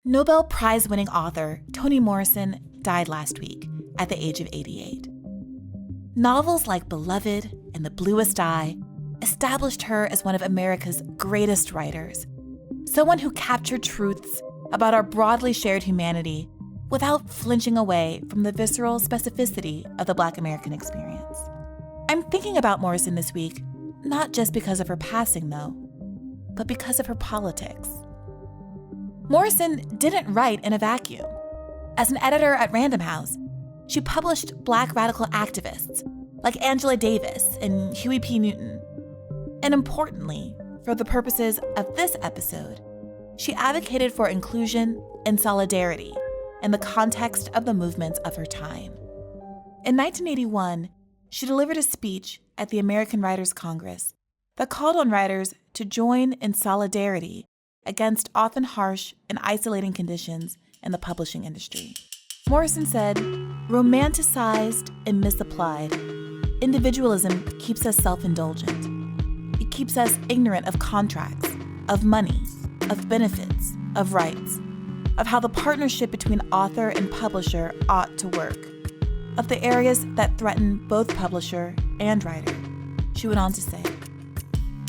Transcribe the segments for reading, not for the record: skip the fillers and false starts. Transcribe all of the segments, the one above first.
Nobel Prize-winning author Toni Morrison died last week at the age of 88. Novels like Beloved and The Bluest Eye established her as one of America's greatest writers, someone who captured truths about our broadly shared humanity without flinching away from the visceral specificity of the Black American experience. I'm thinking about Morrison this week, not just because of her passing, though, but because of her politics. Morrison didn't write in a vacuum. As an editor at Random House, she published Black radical activists like Angela Davis and Huey P. Newton. And importantly, for the purposes of this episode, she advocated for inclusion and solidarity in the context of the movements of her time. In 1981, she delivered a speech at the American Writers' Congress that called on writers to join in solidarity against often harsh and isolating conditions in the publishing industry. Morrison said, "Romanticized and misapplied, individualism keeps us self-indulgent. It keeps us ignorant of contracts, of money, of benefits, of rights, of how the partnership between author and publisher ought to work, of the areas that threaten both publisher and writer." She went on to say,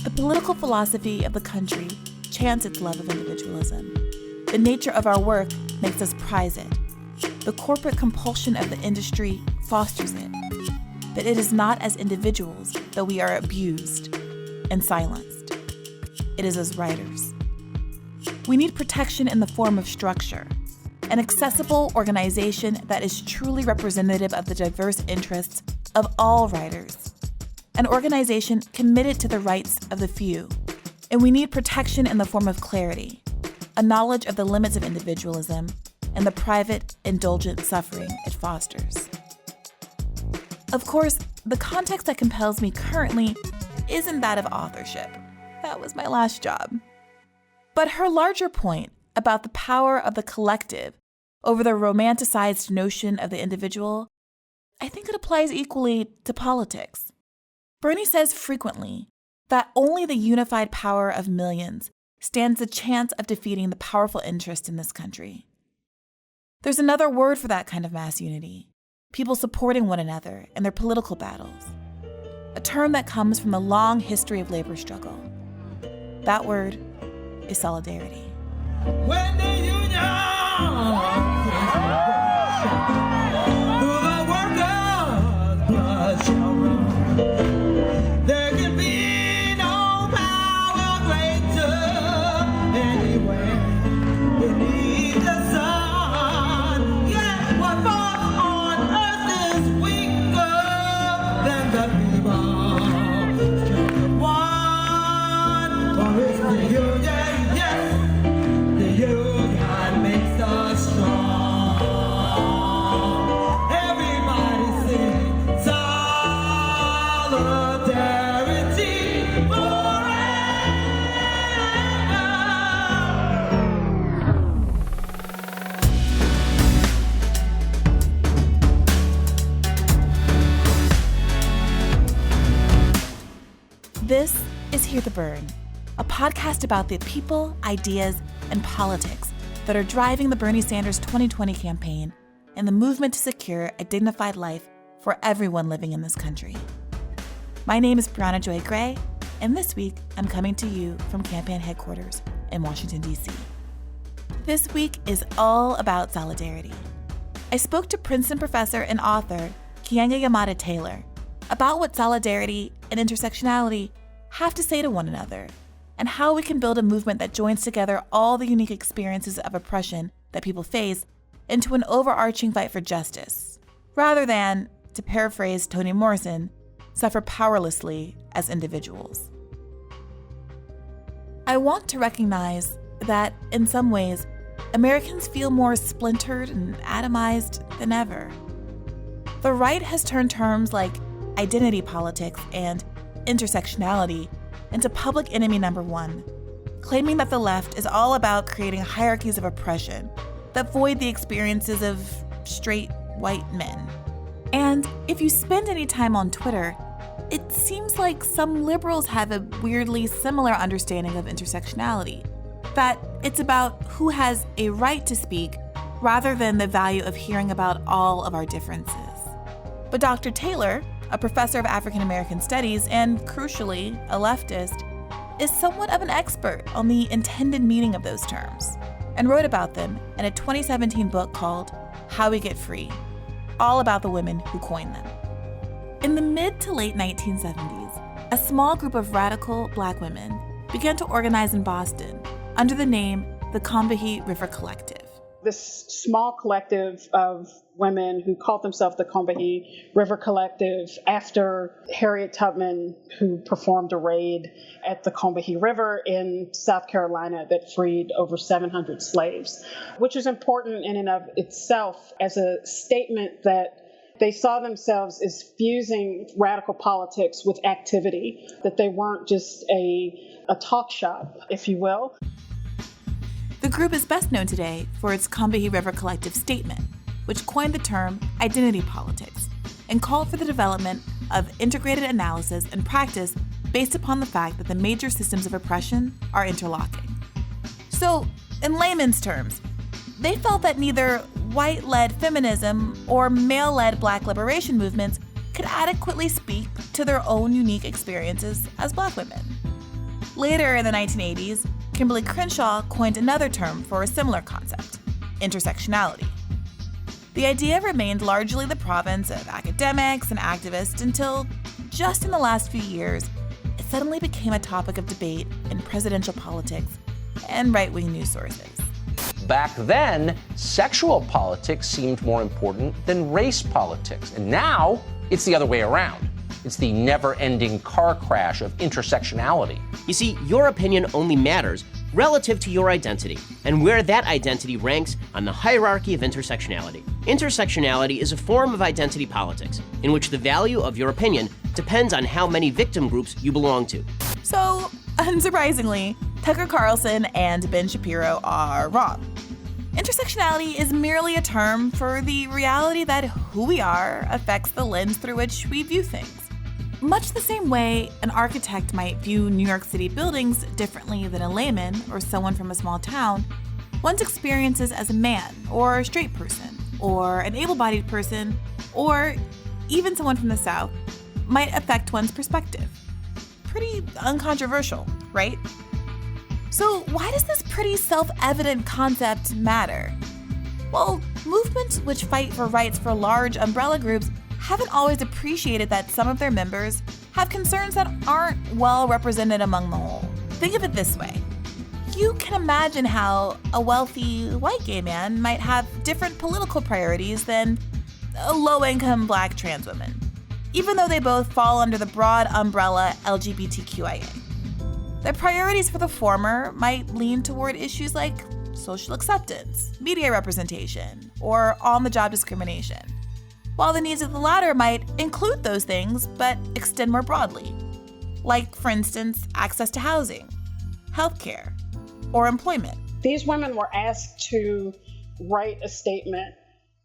"The political philosophy of the country chants its love of individualism. The nature of our work makes us prize it. The corporate compulsion of the industry fosters it. But it is not as individuals that we are abused and silenced. It is as writers. We need protection in the form of structure, an accessible organization that is truly representative of the diverse interests of all writers, an organization committed to the rights of the few. And we need protection in the form of clarity, a knowledge of the limits of individualism and the private, indulgent suffering it fosters." Of course, the context that compels me currently isn't that of authorship. That was my last job. But her larger point about the power of the collective over the romanticized notion of the individual, I think it applies equally to politics. Bernie says frequently that only the unified power of millions stands the chance of defeating the powerful interest in this country. There's another word for that kind of mass unity, people supporting one another in their political battles, a term that comes from the long history of labor struggle. That word is solidarity. When the there can be no power greater anywhere beneath the sun. Yet what force on earth is weaker than the people? Just one, for it's the union, yes, the union makes us strong. Everybody sing solidarity forever. This is Hear the Bern, a podcast about the people, ideas, and politics that are driving the Bernie Sanders 2020 campaign and the movement to secure a dignified life for everyone living in this country. My name is Briahna Joy Gray, and this week I'm coming to you from campaign headquarters in Washington, D.C. This week is all about solidarity. I spoke to Princeton professor and author Keeanga-Yamahtta Taylor about what solidarity and intersectionality have to say to one another, and how we can build a movement that joins together all the unique experiences of oppression that people face into an overarching fight for justice, rather than, to paraphrase Toni Morrison, suffer powerlessly as individuals. I want to recognize that, in some ways, Americans feel more splintered and atomized than ever. The right has turned terms like identity politics and intersectionality into public enemy number one, claiming that the left is all about creating hierarchies of oppression that void the experiences of straight white men. And if you spend any time on Twitter, it seems like some liberals have a weirdly similar understanding of intersectionality, that It's about who has a right to speak rather than the value of hearing about all of our differences. But Dr. Taylor, a professor of African American studies and, crucially, a leftist, is somewhat of an expert on the intended meaning of those terms and wrote about them in a 2017 book called How We Get Free, all about the women who coined them. In the mid to late 1970s, a small group of radical Black women began to organize in Boston under the name the Combahee River Collective. This small collective of women who called themselves the Combahee River Collective after Harriet Tubman, who performed a raid at the Combahee River in South Carolina that freed over 700 slaves, which is important in and of itself as a statement that they saw themselves as fusing radical politics with activity, that they weren't just a talk shop, if you will. The group is best known today for its Combahee River Collective statement, which coined the term identity politics and called for the development of integrated analysis and practice based upon the fact that the major systems of oppression are interlocking. So, in layman's terms, they felt that neither white-led feminism or male-led Black liberation movements could adequately speak to their own unique experiences as Black women. Later in the 1980s, Kimberly Crenshaw coined another term for a similar concept, intersectionality. The idea remained largely the province of academics and activists until, just in the last few years, it suddenly became a topic of debate in presidential politics and right-wing news sources. Back then, sexual politics seemed more important than race politics, and now it's the other way around. It's the never-ending car crash of intersectionality. You see, your opinion only matters relative to your identity and where that identity ranks on the hierarchy of intersectionality. Intersectionality is a form of identity politics in which the value of your opinion depends on how many victim groups you belong to. So, unsurprisingly, Tucker Carlson and Ben Shapiro are wrong. Intersectionality is merely a term for the reality that who we are affects the lens through which we view things. Much the same way an architect might view New York City buildings differently than a layman or someone from a small town, one's experiences as a man or a straight person or an able-bodied person or even someone from the South might affect one's perspective. Pretty uncontroversial, right? So why does this pretty self-evident concept matter? Well, movements which fight for rights for large umbrella groups haven't always appreciated that some of their members have concerns that aren't well represented among the whole. Think of it this way. You can imagine how a wealthy white gay man might have different political priorities than a low-income Black trans woman, even though they both fall under the broad umbrella LGBTQIA. Their priorities for the former might lean toward issues like social acceptance, media representation, or on-the-job discrimination, while the needs of the latter might include those things but extend more broadly, like, for instance, access to housing, healthcare, or employment. These women were asked to write a statement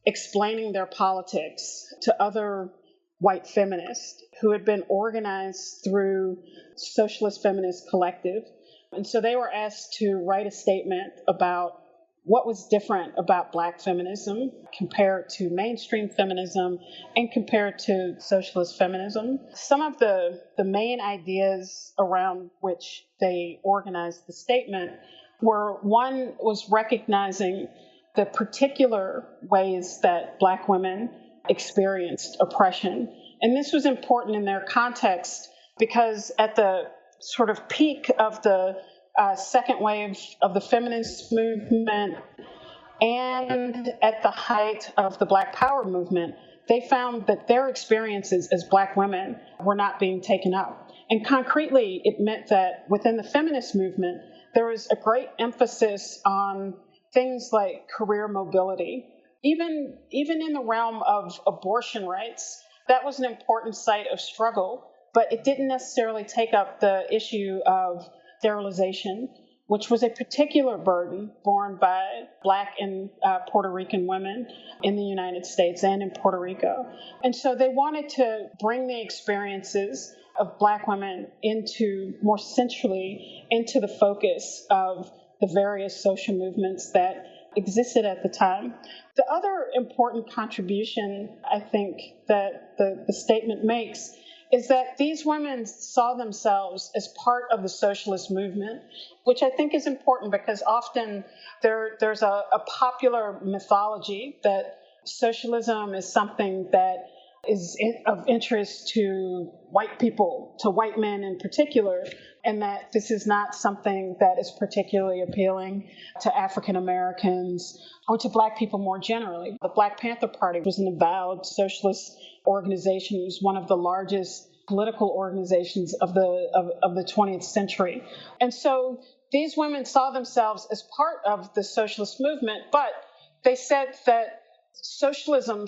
explaining their politics to other white feminists who had been organized through Socialist Feminist Collective. And so they were asked to write a statement about what was different about Black feminism compared to mainstream feminism and compared to socialist feminism. Some of the main ideas around which they organized the statement were, one was recognizing the particular ways that Black women experienced oppression. And this was important in their context because at the sort of peak of the second wave of the feminist movement and at the height of the Black Power movement, they found that their experiences as Black women were not being taken up. And concretely, it meant that within the feminist movement, there was a great emphasis on things like career mobility. Even in the realm of abortion rights, that was an important site of struggle, but it didn't necessarily take up the issue of sterilization, which was a particular burden borne by Black and Puerto Rican women in the United States and in Puerto Rico. And so they wanted to bring the experiences of Black women more centrally into the focus of the various social movements that existed at the time. The other important contribution, I think, that the statement makes is that these women saw themselves as part of the socialist movement, which I think is important because often there's a popular mythology that socialism is something that is of interest to white people, to white men in particular, and that this is not something that is particularly appealing to African Americans or to Black people more generally. The Black Panther Party was an avowed socialist organization. It was one of the largest political organizations of the 20th century. And so these women saw themselves as part of the socialist movement, but they said that socialist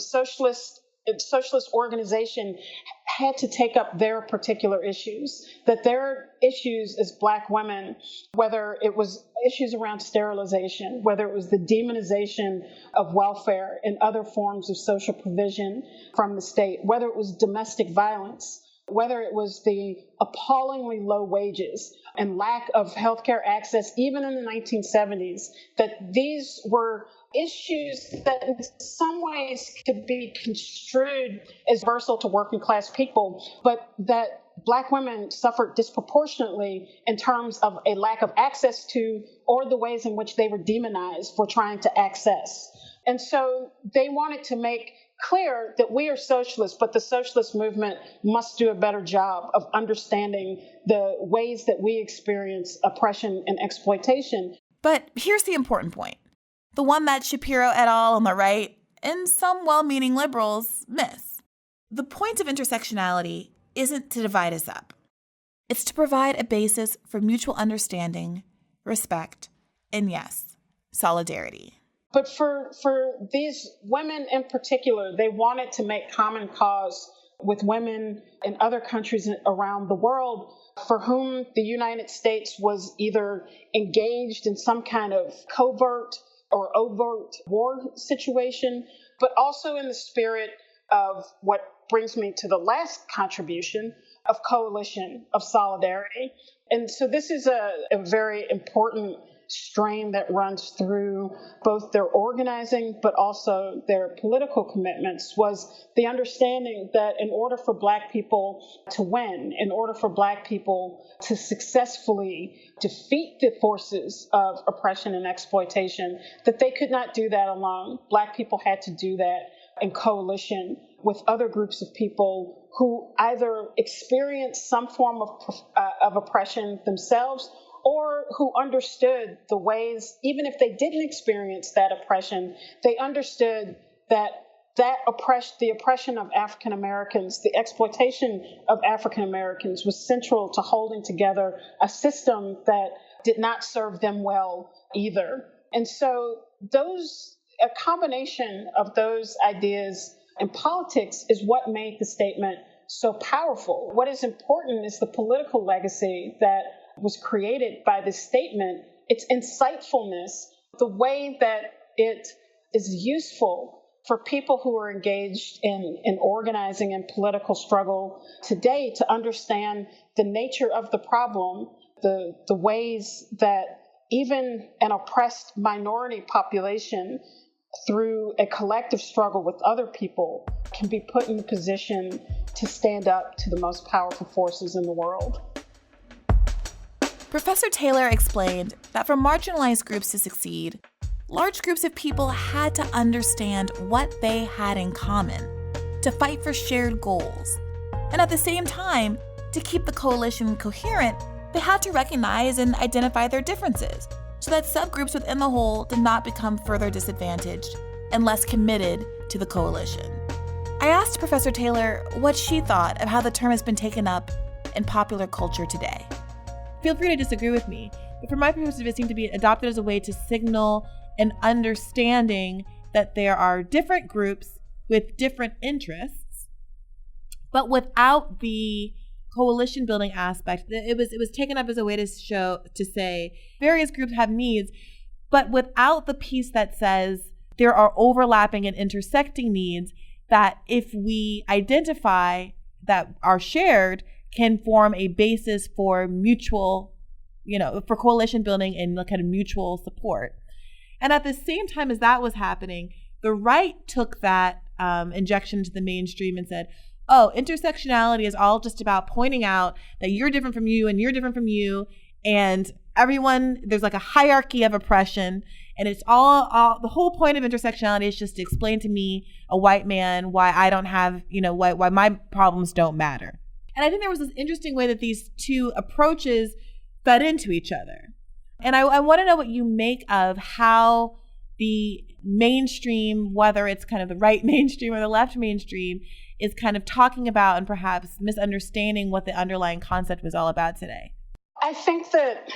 organization had to take up their particular issues, that their issues as Black women, whether it was issues around sterilization, whether it was the demonization of welfare and other forms of social provision from the state, whether it was domestic violence, whether it was the appallingly low wages and lack of healthcare access, even in the 1970s, that these were issues that in some ways could be construed as universal to working class people, but that Black women suffered disproportionately in terms of a lack of access to, or the ways in which they were demonized for trying to access. And so they wanted to make clear that we are socialists, but the socialist movement must do a better job of understanding the ways that we experience oppression and exploitation. But here's the important point, the one that Shapiro et al. On the right and some well-meaning liberals miss. The point of intersectionality isn't to divide us up. It's to provide a basis for mutual understanding, respect, and yes, solidarity. But for these women in particular, they wanted to make common cause with women in other countries around the world for whom the United States was either engaged in some kind of covert or overt war situation, but also in the spirit of what brings me to the last contribution of coalition, of solidarity. And so this is a very important strain that runs through both their organizing but also their political commitments, was the understanding that in order for Black people to win, in order for Black people to successfully defeat the forces of oppression and exploitation, that they could not do that alone. Black people had to do that in coalition with other groups of people who either experienced some form of oppression themselves, or who understood the ways, even if they didn't experience that oppression, they understood that the oppression of African Americans, the exploitation of African Americans was central to holding together a system that did not serve them well either. And so a combination of those ideas in politics is what made the statement so powerful. What is important is the political legacy that was created by this statement, its insightfulness, the way that it is useful for people who are engaged in organizing and political struggle today to understand the nature of the problem, the ways that even an oppressed minority population, through a collective struggle with other people, can be put in a position to stand up to the most powerful forces in the world. Professor Taylor explained that for marginalized groups to succeed, large groups of people had to understand what they had in common, to fight for shared goals. And at the same time, to keep the coalition coherent, they had to recognize and identify their differences so that subgroups within the whole did not become further disadvantaged and less committed to the coalition. I asked Professor Taylor what she thought of how the term has been taken up in popular culture today. Feel free to disagree with me, but from my perspective, it seemed to be adopted as a way to signal an understanding that there are different groups with different interests, but without the coalition building aspect. It was taken up as a way to say various groups have needs, but without the piece that says there are overlapping and intersecting needs that, if we identify that are shared, can form a basis for mutual for coalition building and kind of mutual support. And at the same time as that was happening, the right took that injection into the mainstream and said, oh, intersectionality is all just about pointing out that you're different from you and you're different from you. And everyone, there's like a hierarchy of oppression. And it's all the whole point of intersectionality is just to explain to me, a white man, why I don't have, why my problems don't matter. And I think there was this interesting way that these two approaches fed into each other. And I want to know what you make of how the mainstream, whether it's kind of the right mainstream or the left mainstream, is kind of talking about and perhaps misunderstanding what the underlying concept was all about today. I think that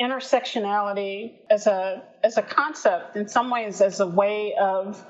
intersectionality as a concept, in some ways as a way of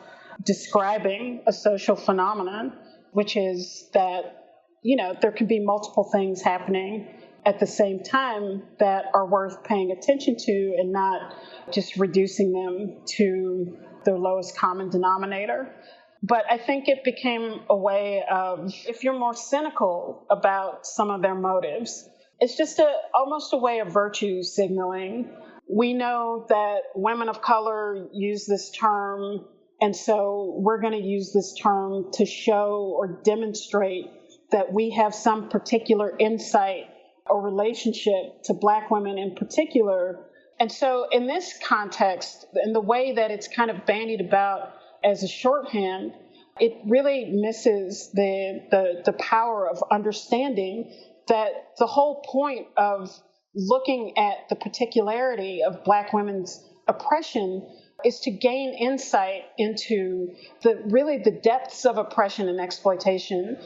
describing a social phenomenon, which is that, there can be multiple things happening at the same time that are worth paying attention to and not just reducing them to their lowest common denominator. But I think it became a way of, if you're more cynical about some of their motives, it's just almost a way of virtue signaling. We know that women of color use this term, and so we're going to use this term to show or demonstrate that we have some particular insight or relationship to Black women in particular. And so in this context, in the way that it's kind of bandied about as a shorthand, it really misses the power of understanding that the whole point of looking at the particularity of Black women's oppression is to gain insight into the depths of oppression and exploitation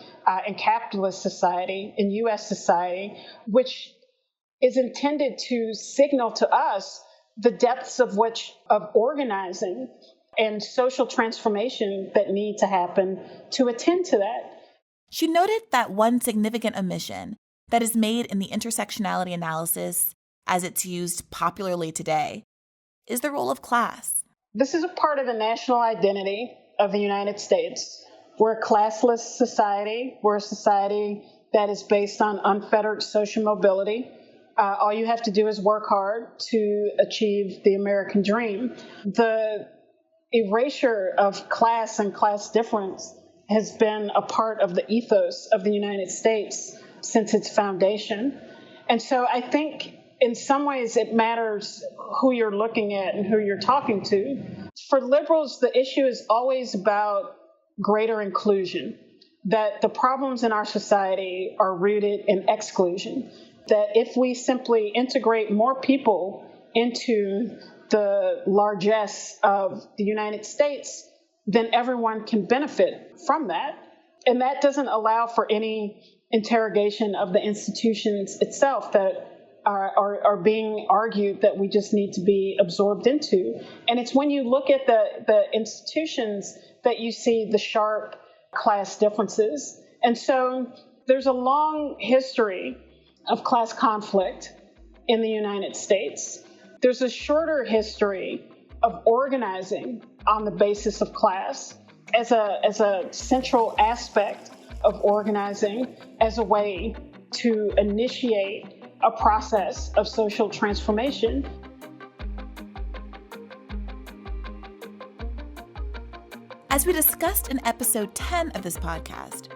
in capitalist society, in U.S. society, which is intended to signal to us the depths of organizing and social transformation that need to happen to attend to that. She noted that one significant omission that is made in the intersectionality analysis, as it's used popularly today, is the role of class. This is a part of the national identity of the United States. We're a classless society. We're a society that is based on unfettered social mobility. All you have to do is work hard to achieve the American dream. The erasure of class and class difference has been a part of the ethos of the United States since its foundation. And so I think in some ways it matters who you're looking at and who you're talking to. For liberals, the issue is always about greater inclusion, that the problems in our society are rooted in exclusion, that if we simply integrate more people into the largesse of the United States, then everyone can benefit from that. And that doesn't allow for any interrogation of the institutions itself that are being argued that we just need to be absorbed into. And it's when you look at the institutions that you see the sharp class differences. And so there's a long history of class conflict in the United States. There's a shorter history of organizing on the basis of class as a central aspect of organizing as a way to initiate a process of social transformation. As we discussed in episode 10 of this podcast,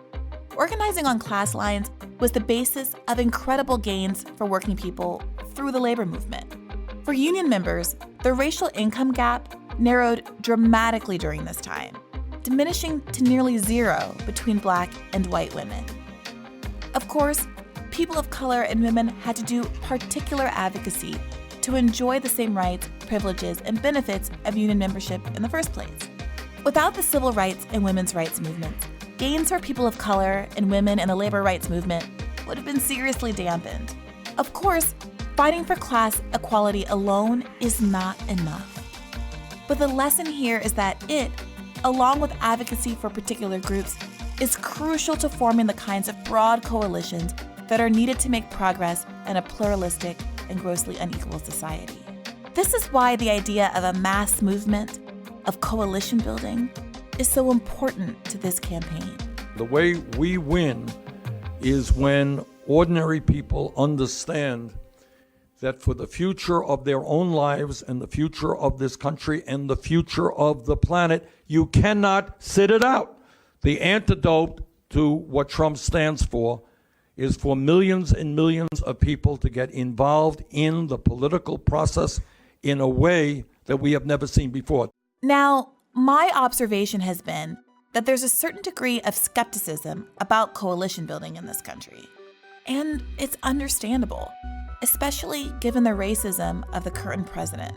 organizing on class lines was the basis of incredible gains for working people through the labor movement. For union members, the racial income gap narrowed dramatically during this time, diminishing to nearly zero between Black and white women. Of course, people of color and women had to do particular advocacy to enjoy the same rights, privileges, and benefits of union membership in the first place. Without the civil rights and women's rights movements, gains for people of color and women in the labor rights movement would have been seriously dampened. Of course, fighting for class equality alone is not enough. But the lesson here is that it, along with advocacy for particular groups, is crucial to forming the kinds of broad coalitions that are needed to make progress in a pluralistic and grossly unequal society. This is why the idea of a mass movement, of coalition building, is so important to this campaign. The way we win is when ordinary people understand that for the future of their own lives and the future of this country and the future of the planet, you cannot sit it out. The antidote to what Trump stands for is for millions and millions of people to get involved in the political process in a way that we have never seen before. Now, my observation has been that there's a certain degree of skepticism about coalition building in this country. And it's understandable, especially given the racism of the current president,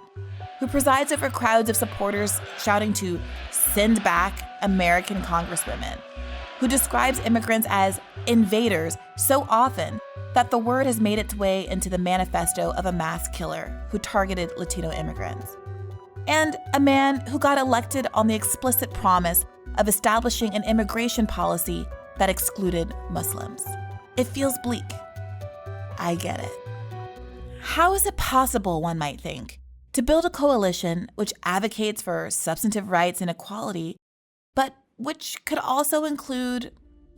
who presides over crowds of supporters shouting to send back American congresswomen, who describes immigrants as invaders so often that the word has made its way into the manifesto of a mass killer who targeted Latino immigrants, and a man who got elected on the explicit promise of establishing an immigration policy that excluded Muslims. It feels bleak. I get it. How is it possible, one might think, to build a coalition which advocates for substantive rights and equality, but which could also include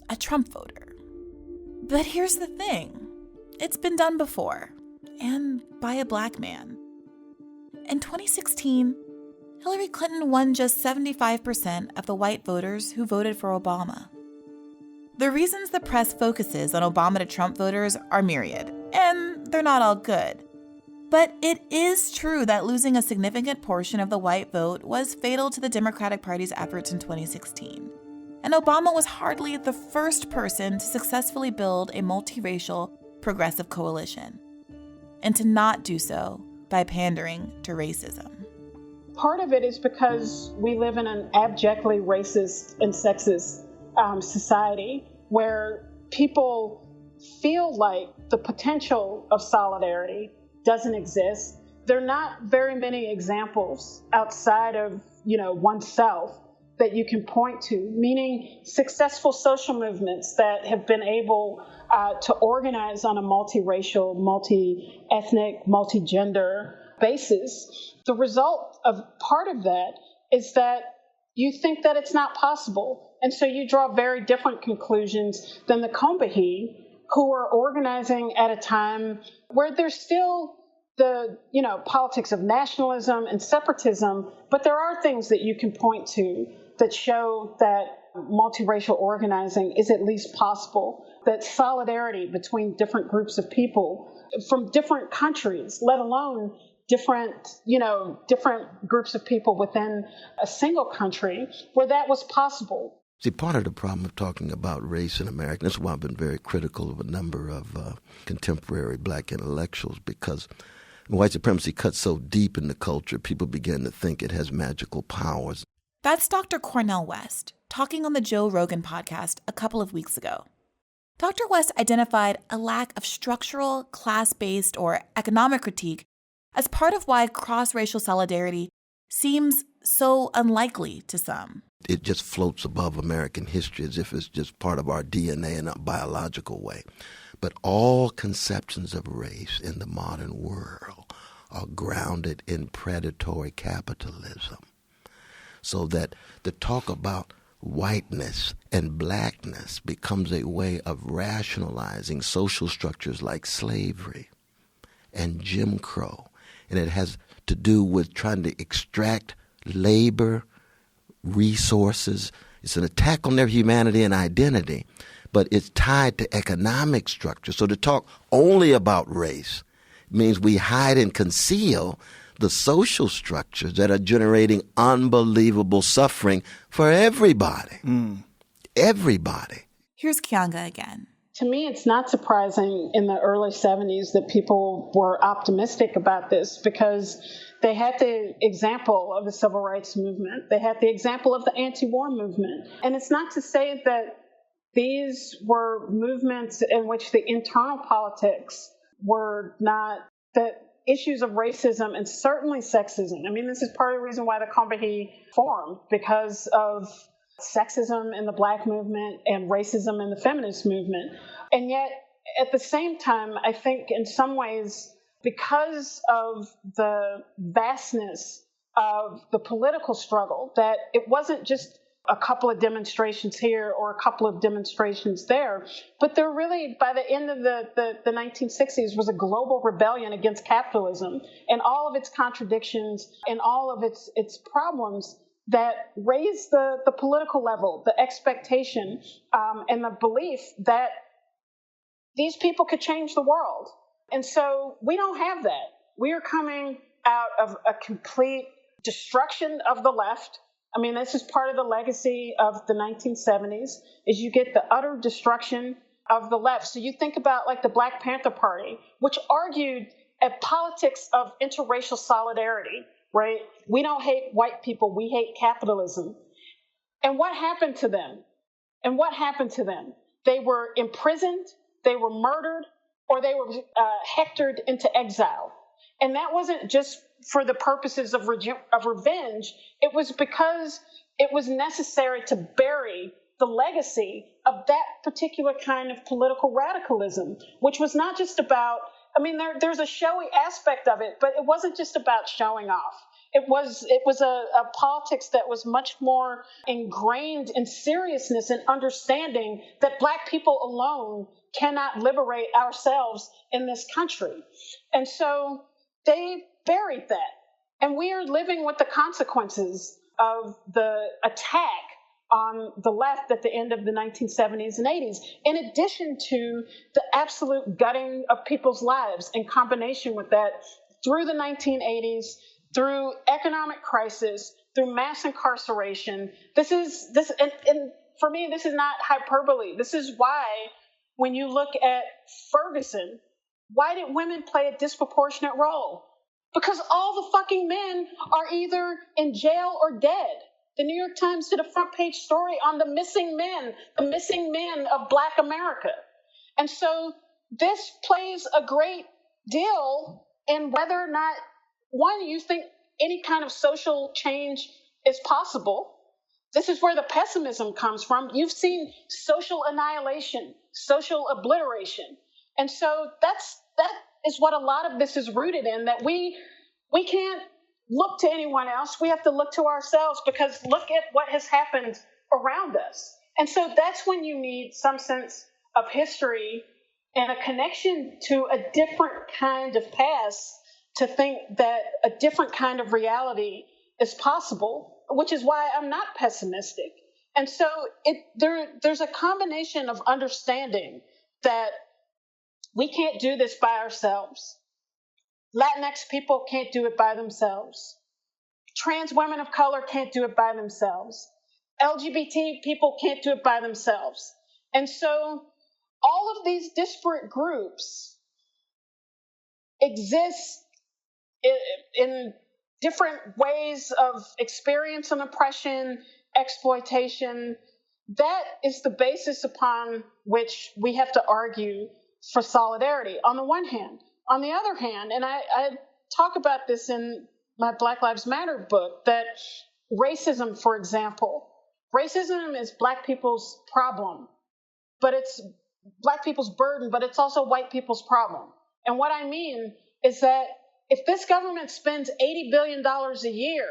a Trump voter? But here's the thing. It's been done before, and by a black man. In 2016, Hillary Clinton won just 75% of the white voters who voted for Obama. The reasons the press focuses on Obama to Trump voters are myriad, and they're not all good. But it is true that losing a significant portion of the white vote was fatal to the Democratic Party's efforts in 2016. And Obama was hardly the first person to successfully build a multiracial, progressive coalition, and to not do so by pandering to racism. Part of it is because we live in an abjectly racist and sexist society where people feel like the potential of solidarity doesn't exist. There are not very many examples outside of, oneself that you can point to, meaning successful social movements that have been able to organize on a multiracial, multi-ethnic, multi-gender basis. The result of part of that is that you think that it's not possible. And so you draw very different conclusions than the Combahee, who are organizing at a time where there's still the, politics of nationalism and separatism, but there are things that you can point to that show that multiracial organizing is at least possible, that solidarity between different groups of people from different countries, let alone different groups of people within a single country, where that was possible. See, part of the problem of talking about race in America, that's why I've been very critical of a number of contemporary black intellectuals, because white supremacy cuts so deep in the culture, people begin to think it has magical powers. That's Dr. Cornel West, talking on the Joe Rogan podcast a couple of weeks ago. Dr. West identified a lack of structural, class-based, or economic critique as part of why cross-racial solidarity seems so unlikely to some. It just floats above American history as if it's just part of our DNA in a biological way. But all conceptions of race in the modern world are grounded in predatory capitalism. So that the talk about whiteness and blackness becomes a way of rationalizing social structures like slavery and Jim Crow. And it has to do with trying to extract labor, resources. It's an attack on their humanity and identity, but it's tied to economic structure. So to talk only about race means we hide and conceal the social structures that are generating unbelievable suffering for everybody. Everybody. Here's Keeanga again. To me, it's not surprising in the early 70s that people were optimistic about this, because they had the example of the civil rights movement. They had the example of the anti-war movement. And it's not to say that these were movements in which the internal politics were not, that issues of racism and certainly sexism. I mean, this is part of the reason why the Combahee formed, because of sexism in the black movement and racism in the feminist movement. And yet, at the same time, I think in some ways, because of the vastness of the political struggle, that it wasn't just a couple of demonstrations here or a couple of demonstrations there. But there really, by the end of the 1960s, was a global rebellion against capitalism and all of its contradictions and all of its problems that raised the political level, the expectation, and the belief that these people could change the world. And so we don't have that. We are coming out of a complete destruction of the left. I mean, this is part of the legacy of the 1970s, is you get the utter destruction of the left. So you think about like the Black Panther Party, which argued a politics of interracial solidarity, right? We don't hate white people, we hate capitalism. And what happened to them? They were imprisoned, they were murdered, or they were hectored into exile. And that wasn't just for the purposes of revenge. It was because it was necessary to bury the legacy of that particular kind of political radicalism, which was not just about, I mean, there's a showy aspect of it, but it wasn't just about showing off. It was a politics that was much more ingrained in seriousness and understanding that Black people alone cannot liberate ourselves in this country. And so they buried that. And we are living with the consequences of the attack on the left at the end of the 1970s and 80s, in addition to the absolute gutting of people's lives in combination with that through the 1980s, through economic crisis, through mass incarceration. And for me, this is not hyperbole. This is why when you look at Ferguson, why did women play a disproportionate role? Because all the fucking men are either in jail or dead. The New York Times did a front page story on the missing men of Black America. And so this plays a great deal in whether or not, one, you think any kind of social change is possible. This is where the pessimism comes from. You've seen social annihilation, social obliteration. And so that is what a lot of this is rooted in, that we can't look to anyone else. We have to look to ourselves, because look at what has happened around us. And so that's when you need some sense of history and a connection to a different kind of past to think that a different kind of reality is possible, which is why I'm not pessimistic. And so there's a combination of understanding that we can't do this by ourselves. Latinx people can't do it by themselves. Trans women of color can't do it by themselves. LGBT people can't do it by themselves. And so all of these disparate groups exist in different ways of experience and oppression, exploitation. That is the basis upon which we have to argue for solidarity, on the one hand. On the other hand, and I talk about this in my Black Lives Matter book, that racism, for example, racism is Black people's problem, but it's Black people's burden, but it's also white people's problem. And what I mean is that if this government spends $80 billion a year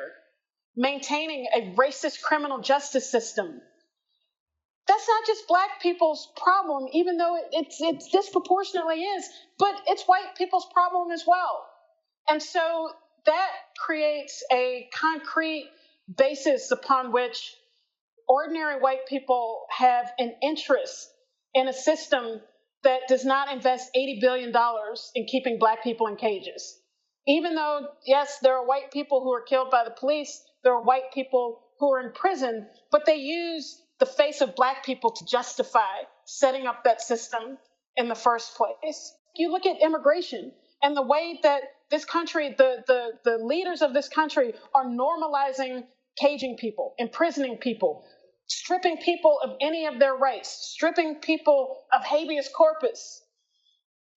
maintaining a racist criminal justice system, that's not just Black people's problem, even though it disproportionately is, but it's white people's problem as well. And so that creates a concrete basis upon which ordinary white people have an interest in a system that does not invest $80 billion in keeping Black people in cages. Even though, yes, there are white people who are killed by the police, there are white people who are in prison, but they use the face of Black people to justify setting up that system in the first place. You look at immigration and the way that this country, the leaders of this country are normalizing caging people, imprisoning people, stripping people of any of their rights, stripping people of habeas corpus.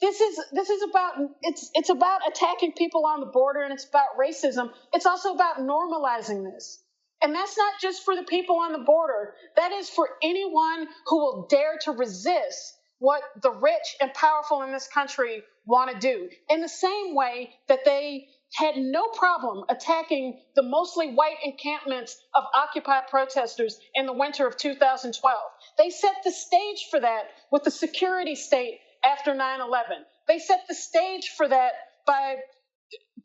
This is about, it's about attacking people on the border, and it's about racism. It's also about normalizing this. And that's not just for the people on the border. That is for anyone who will dare to resist what the rich and powerful in this country want to do. In the same way that they had no problem attacking the mostly white encampments of Occupy protesters in the winter of 2012. They set the stage for that with the security state after 9/11. They set the stage for that by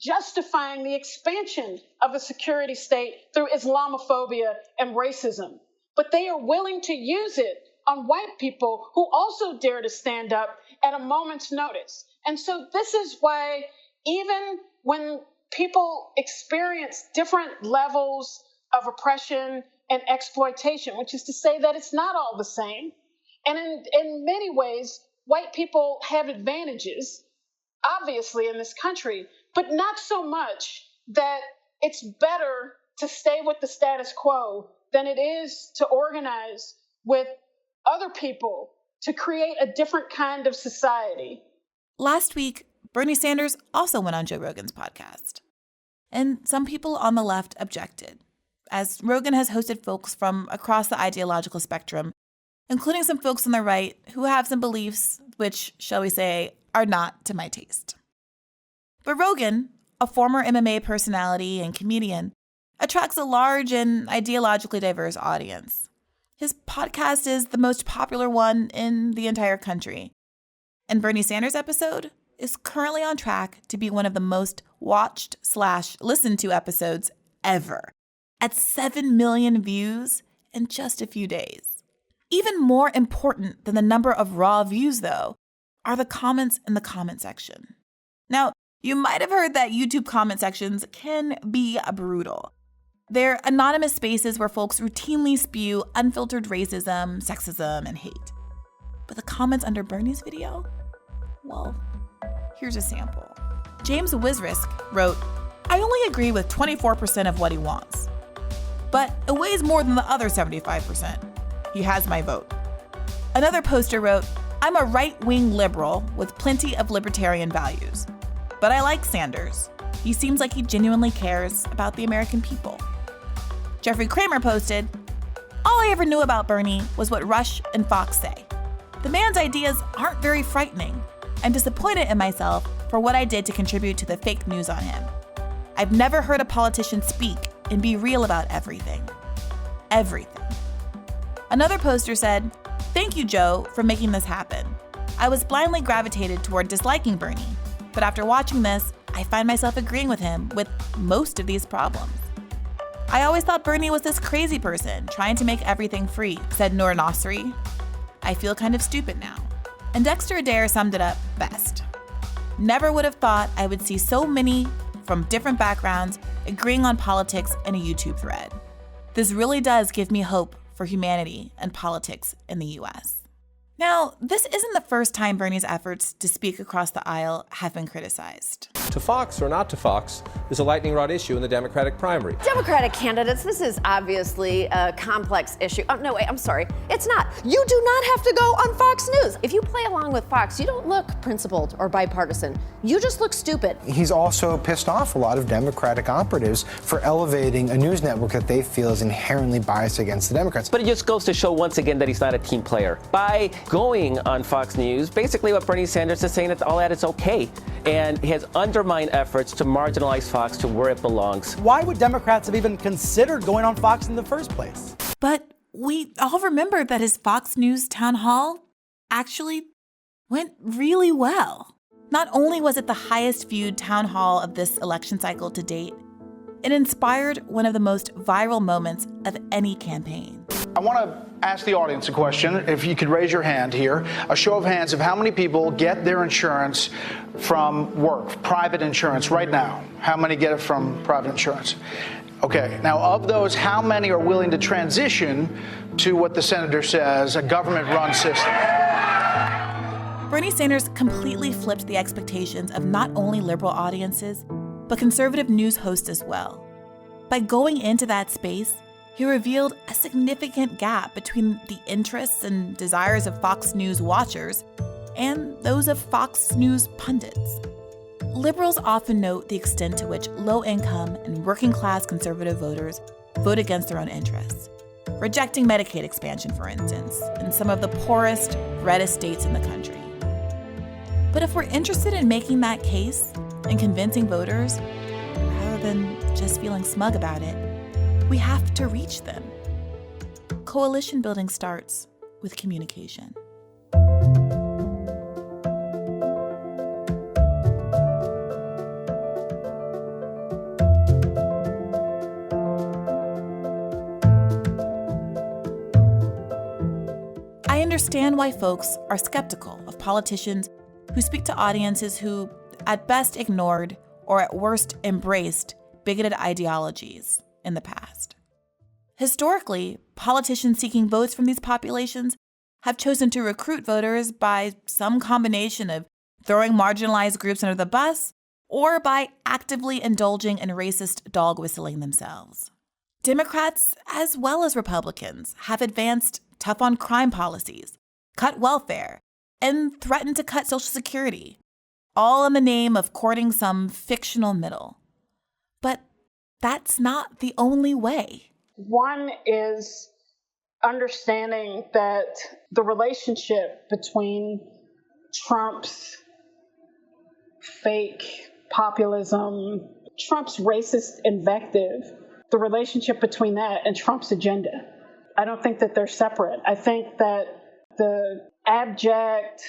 justifying the expansion of a security state through Islamophobia and racism. But they are willing to use it on white people who also dare to stand up at a moment's notice. And so this is why even when people experience different levels of oppression and exploitation, which is to say that it's not all the same, and in many ways, white people have advantages, obviously, in this country, but not so much that it's better to stay with the status quo than it is to organize with other people to create a different kind of society. Last week, Bernie Sanders also went on Joe Rogan's podcast. And some people on the left objected, as Rogan has hosted folks from across the ideological spectrum, including some folks on the right who have some beliefs which, shall we say, are not to my taste. But Rogan, a former MMA personality and comedian, attracts a large and ideologically diverse audience. His podcast is the most popular one in the entire country. And Bernie Sanders' episode is currently on track to be one of the most watched/listened to episodes ever, at 7 million views in just a few days. Even more important than the number of raw views, though, are the comments in the comment section. Now, you might have heard that YouTube comment sections can be brutal. They're anonymous spaces where folks routinely spew unfiltered racism, sexism, and hate. But the comments under Bernie's video? Well, here's a sample. James Wisrisk wrote, "I only agree with 24% of what he wants, but it weighs more than the other 75%. He has my vote." Another poster wrote, "I'm a right-wing liberal with plenty of libertarian values, but I like Sanders. He seems like he genuinely cares about the American people." Jeffrey Kramer posted, "All I ever knew about Bernie was what Rush and Fox say. The man's ideas aren't very frightening. I'm disappointed in myself for what I did to contribute to the fake news on him. I've never heard a politician speak and be real about everything. Everything." Another poster said, "Thank you, Joe, for making this happen. I was blindly gravitated toward disliking Bernie, but after watching this, I find myself agreeing with him with most of these problems. I always thought Bernie was this crazy person trying to make everything free," said Noor Nasri. "I feel kind of stupid now." And Dexter Adair summed it up best. "Never would have thought I would see so many from different backgrounds agreeing on politics in a YouTube thread. This really does give me hope for humanity and politics in the US." Now, this isn't the first time Bernie's efforts to speak across the aisle have been criticized. To Fox or not to Fox is a lightning rod issue in the Democratic primary. Democratic candidates, this is obviously a complex issue. Oh, no, wait, I'm sorry. It's not. You do not have to go on Fox News. If you play along with Fox, you don't look principled or bipartisan. You just look stupid. He's also pissed off a lot of Democratic operatives for elevating a news network that they feel is inherently biased against the Democrats. But it just goes to show once again that he's not a team player. By going on Fox News, basically what Bernie Sanders is saying is all that is okay. And he has undermined efforts to marginalize Fox to where it belongs. Why would Democrats have even considered going on Fox in the first place? But we all remember that his Fox News town hall actually went really well. Not only was it the highest viewed town hall of this election cycle to date, it inspired one of the most viral moments of any campaign. I want to ask the audience a question. If you could raise your hand here, a show of hands of how many people get their insurance from work, private insurance right now. How many get it from private insurance? Okay, now of those, how many are willing to transition to what the senator says, a government-run system? Bernie Sanders completely flipped the expectations of not only liberal audiences, but conservative news hosts as well. By going into that space, he revealed a significant gap between the interests and desires of Fox News watchers and those of Fox News pundits. Liberals often note the extent to which low-income and working-class conservative voters vote against their own interests, rejecting Medicaid expansion, for instance, in some of the poorest, reddest states in the country. But if we're interested in making that case and convincing voters, than just feeling smug about it. We have to reach them. Coalition building starts with communication. I understand why folks are skeptical of politicians who speak to audiences who, at best, ignored or at worst, embraced bigoted ideologies in the past. Historically, politicians seeking votes from these populations have chosen to recruit voters by some combination of throwing marginalized groups under the bus or by actively indulging in racist dog whistling themselves. Democrats, as well as Republicans, have advanced tough-on-crime policies, cut welfare, and threatened to cut Social Security, all in the name of courting some fictional middle. But that's not the only way. One is understanding that the relationship between Trump's fake populism, Trump's racist invective, the relationship between that and Trump's agenda. I don't think that they're separate. I think that the abject,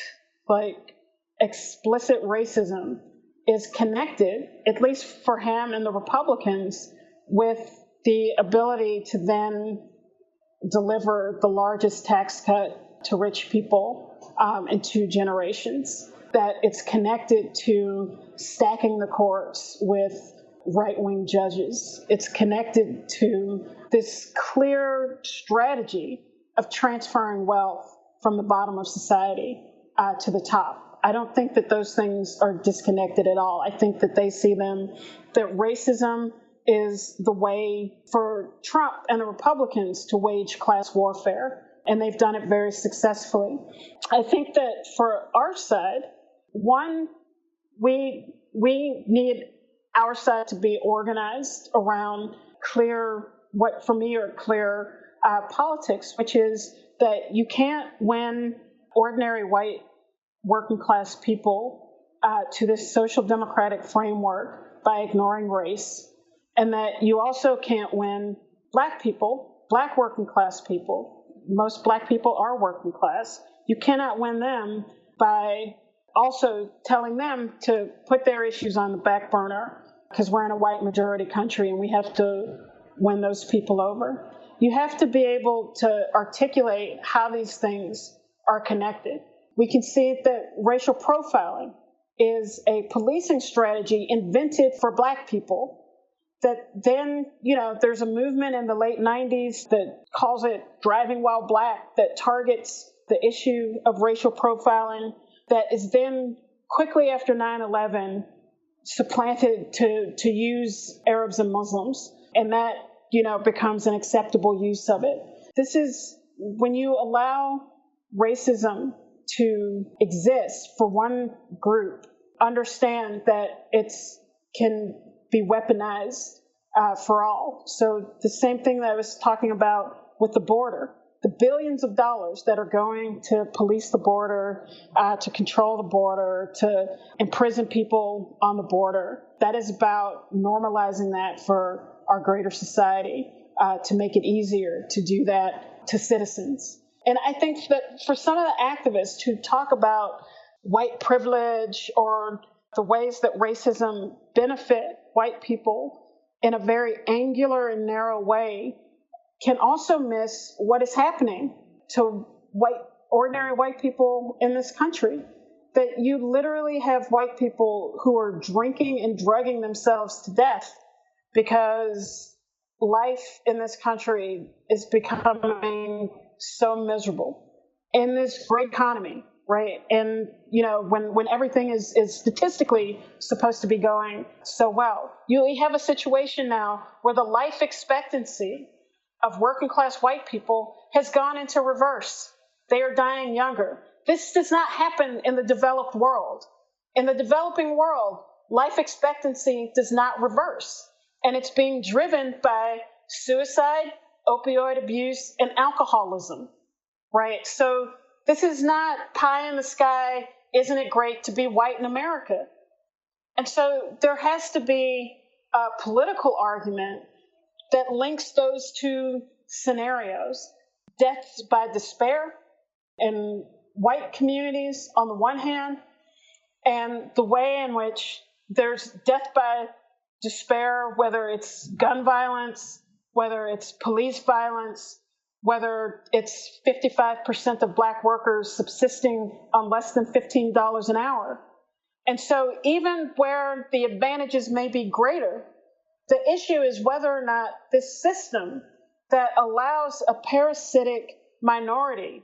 explicit racism is connected, at least for him and the Republicans, with the ability to then deliver the largest tax cut to rich people in 2 generations. That it's connected to stacking the courts with right-wing judges. It's connected to this clear strategy of transferring wealth from the bottom of society to the top. I don't think that those things are disconnected at all. I think that they see them, that racism is the way for Trump and the Republicans to wage class warfare, and they've done it very successfully. I think that for our side, one, we need our side to be organized around clear, what for me are clear politics, which is that you can't win ordinary white working class people to this social democratic framework by ignoring race, and that you also can't win black people, black working class people. Most black people are working class. You cannot win them by also telling them to put their issues on the back burner because we're in a white majority country and we have to win those people over. You have to be able to articulate how these things are connected. We can see that racial profiling is a policing strategy invented for black people that then, there's a movement in the late 90s that calls it driving while black, that targets the issue of racial profiling, that is then quickly after 9/11 supplanted to use Arabs and Muslims, and that, becomes an acceptable use of it. This is when you allow racism to exist for one group, understand that it can be weaponized for all. So the same thing that I was talking about with the border, the billions of dollars that are going to police the border, to control the border, to imprison people on the border, that is about normalizing that for our greater society, to make it easier to do that to citizens. And I think that for some of the activists who talk about white privilege or the ways that racism benefit white people in a very angular and narrow way, can also miss what is happening to ordinary white people in this country. That you literally have white people who are drinking and drugging themselves to death because life in this country is becoming so miserable in this great economy, right? And, when everything is statistically supposed to be going so well, you have a situation now where the life expectancy of working class white people has gone into reverse. They are dying younger. This does not happen in the developed world. In the developing world, life expectancy does not reverse. And it's being driven by suicide, opioid abuse, and alcoholism, right? So this is not pie in the sky, isn't it great to be white in America? And so there has to be a political argument that links those two scenarios, deaths by despair in white communities on the one hand, and the way in which there's death by despair, whether it's gun violence, whether it's police violence, whether it's 55% of Black workers subsisting on less than $15 an hour. And so even where the advantages may be greater, the issue is whether or not this system that allows a parasitic minority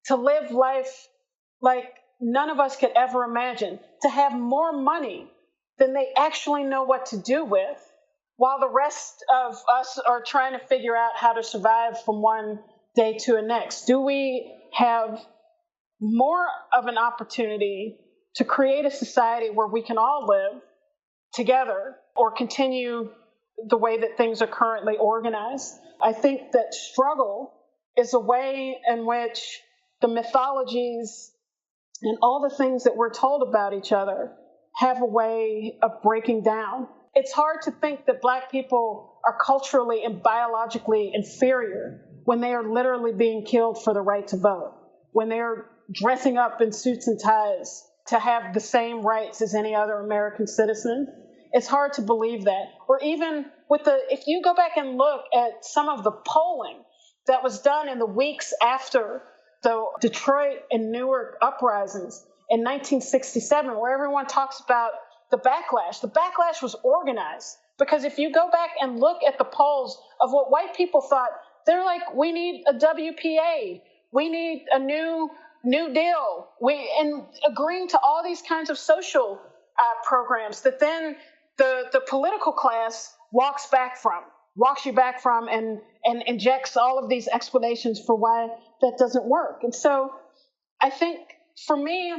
to live life like none of us could ever imagine, to have more money than they actually know what to do with, while the rest of us are trying to figure out how to survive from one day to the next. Do we have more of an opportunity to create a society where we can all live together, or continue the way that things are currently organized? I think that struggle is a way in which the mythologies and all the things that we're told about each other have a way of breaking down. It's hard to think that Black people are culturally and biologically inferior when they are literally being killed for the right to vote, when they're dressing up in suits and ties to have the same rights as any other American citizen. It's hard to believe that. Or even if you go back and look at some of the polling that was done in the weeks after the Detroit and Newark uprisings in 1967, where everyone talks about the backlash was organized. Because if you go back and look at the polls of what white people thought, they're like, we need a WPA, we need a new deal, and agreeing to all these kinds of social programs that then the political class walks you back from and injects all of these explanations for why that doesn't work. And so I think for me,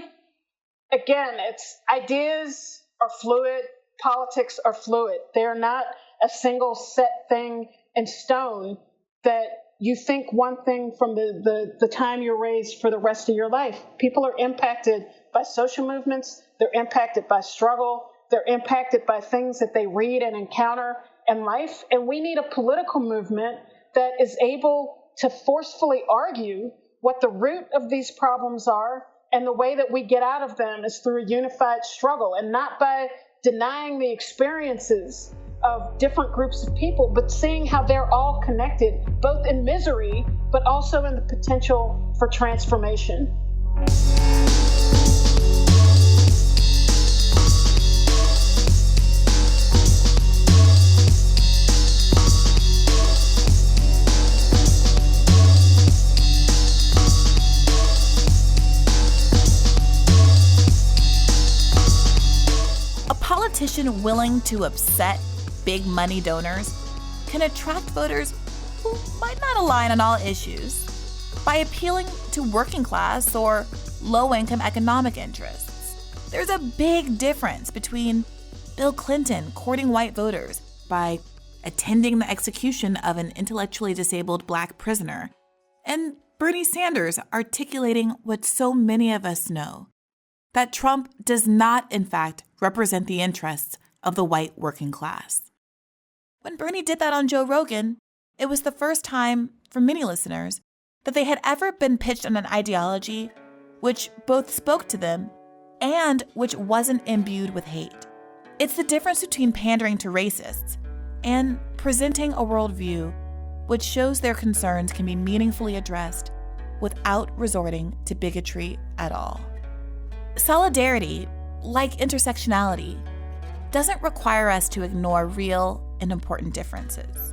again, it's ideas are fluid, politics are fluid. They're not a single set thing in stone that you think one thing from the time you're raised for the rest of your life. People are impacted by social movements. They're impacted by struggle. They're impacted by things that they read and encounter in life. And we need a political movement that is able to forcefully argue what the root of these problems are, and the way that we get out of them is through a unified struggle, and not by denying the experiences of different groups of people, but seeing how they're all connected, both in misery, but also in the potential for transformation. A politician willing to upset big money donors can attract voters who might not align on all issues by appealing to working class or low-income economic interests. There's a big difference between Bill Clinton courting white voters by attending the execution of an intellectually disabled Black prisoner and Bernie Sanders articulating what so many of us know, that Trump does not, in fact, represent the interests of the white working class. When Bernie did that on Joe Rogan, it was the first time, for many listeners, that they had ever been pitched on an ideology which both spoke to them and which wasn't imbued with hate. It's the difference between pandering to racists and presenting a worldview which shows their concerns can be meaningfully addressed without resorting to bigotry at all. Solidarity, like intersectionality, doesn't require us to ignore real and important differences.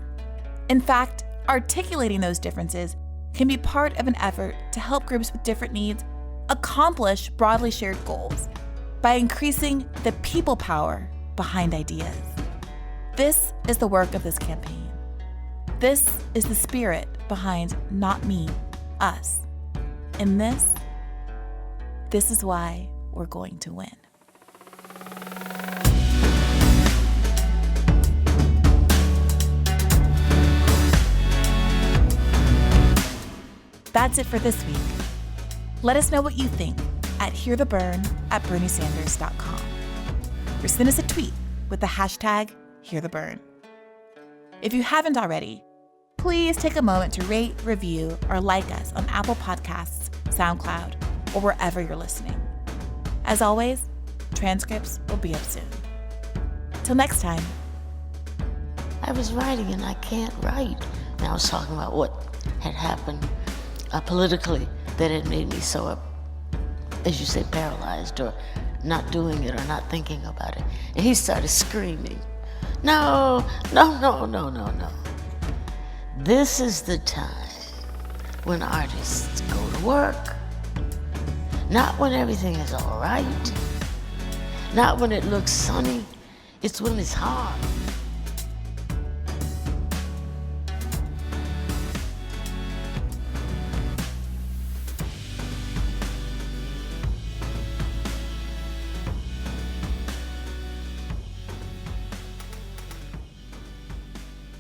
In fact, articulating those differences can be part of an effort to help groups with different needs accomplish broadly shared goals by increasing the people power behind ideas. This is the work of this campaign. This is the spirit behind Not Me, Us. And this is why we're going to win. That's it for this week. Let us know what you think at hearthebern@berniesanders.com. Or send us a tweet with the hashtag hear the burn. If you haven't already, please take a moment to rate, review, or like us on Apple Podcasts, SoundCloud, or wherever you're listening. As always, transcripts will be up soon. Till next time. I was writing and I can't write. And I was talking about what had happened politically that had made me so, as you say, paralyzed or not doing it or not thinking about it. And he started screaming, no. This is the time when artists go to work. Not when everything is all right. Not when it looks sunny. It's when it's hard.